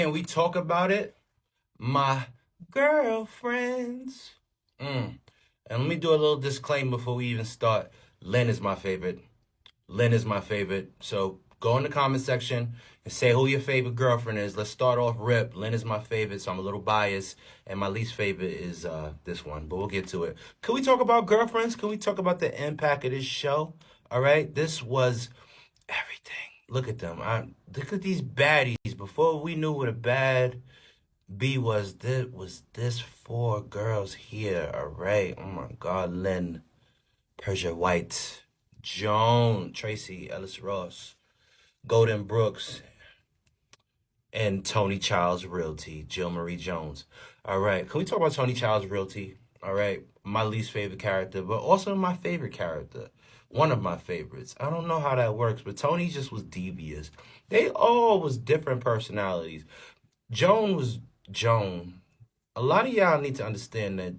Can we talk about it? My girlfriends. And let me do a little disclaimer before we even start. Lynn is my favorite. Lynn is my favorite. So go in the comment section and say who your favorite girlfriend is. Let's start off rip. Lynn is my favorite, so I'm a little biased. And my least favorite is this one, but we'll get to it. Can we talk about girlfriends? Can we talk about the impact of this show? All right. This was everything. Look at them. Look at these baddies. Before we knew what a bad B was this four girls here, all right? Oh my God, Lynn, Persia White, Joan, Tracy Ellis Ross, Golden Brooks, and Tony Childs Realty, Jill Marie Jones. All right, can we talk about Tony Childs Realty? All right, my least favorite character, but also my favorite character. One of my favorites. I don't know how that works, but Tony just was devious. They all was different personalities. Joan was Joan. A lot of y'all need to understand that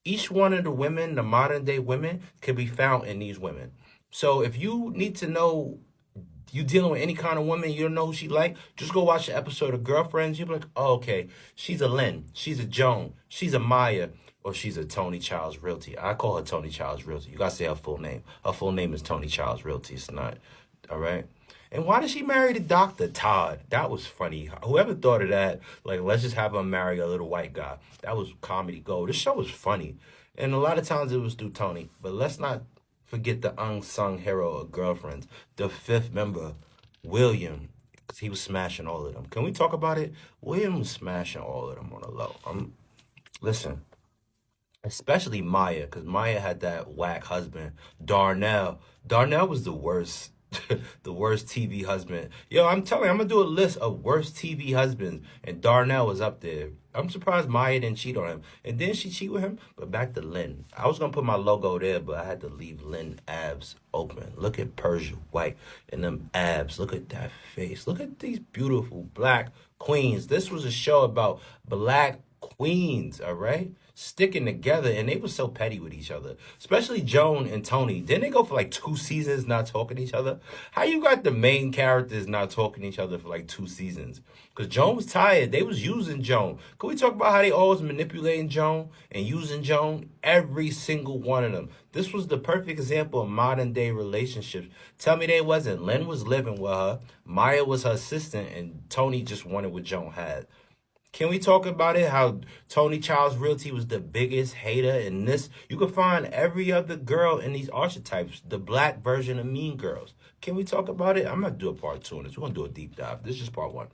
each one of the women, the modern day women, can be found in these women. So if you need to know you dealing with any kind of woman, you don't know who she like, just go watch the episode of Girlfriends. You'll be like, oh, okay, she's a Lynn, she's a Joan, she's a Maya, or she's a Tony Childs Realty. I call her Tony Childs Realty. You gotta say her full name. Her full name is Tony Childs Realty. It's not, all right? And why did she marry the doctor, Todd? That was funny. Whoever thought of that, like, let's just have her marry a little white guy. That was comedy gold. This show was funny. And a lot of times it was through Tony. But let's not forget the unsung hero of Girlfriends, the fifth member, William. 'Cause he was smashing all of them. Can we talk about it? William was smashing all of them on the low. Listen, especially Maya, because Maya had that whack husband, Darnell. Darnell was the worst. The worst TV husband. Yo, I'm telling you, I'm gonna do a list of worst TV husbands, and Darnell was up there. I'm surprised Maya didn't cheat on him. And didn't she cheat with him? But back to Lynn. I was gonna put my logo there, but I had to leave Lynn abs open. Look at Persia White and them abs. Look at that face. Look at these beautiful black queens. This was a show about black queens, all right? Sticking together, and they were so petty with each other, especially Joan and Tony. Didn't they go for like 2 seasons not talking to each other? How you got the main characters not talking to each other for like 2 seasons? Because Joan was tired. They was using Joan. Can we talk about how they always manipulating Joan and using Joan? Every single one of them. This was the perfect example of modern day relationships. Tell me they wasn't. Lynn was living with her. Maya was her assistant, and Tony just wanted what Joan had. Can we talk about it? How Tony Childs Realty was the biggest hater in this? You can find every other girl in these archetypes, the black version of Mean Girls. Can we talk about it? I'm gonna do a part two on this. We're gonna do a deep dive. This is just part one.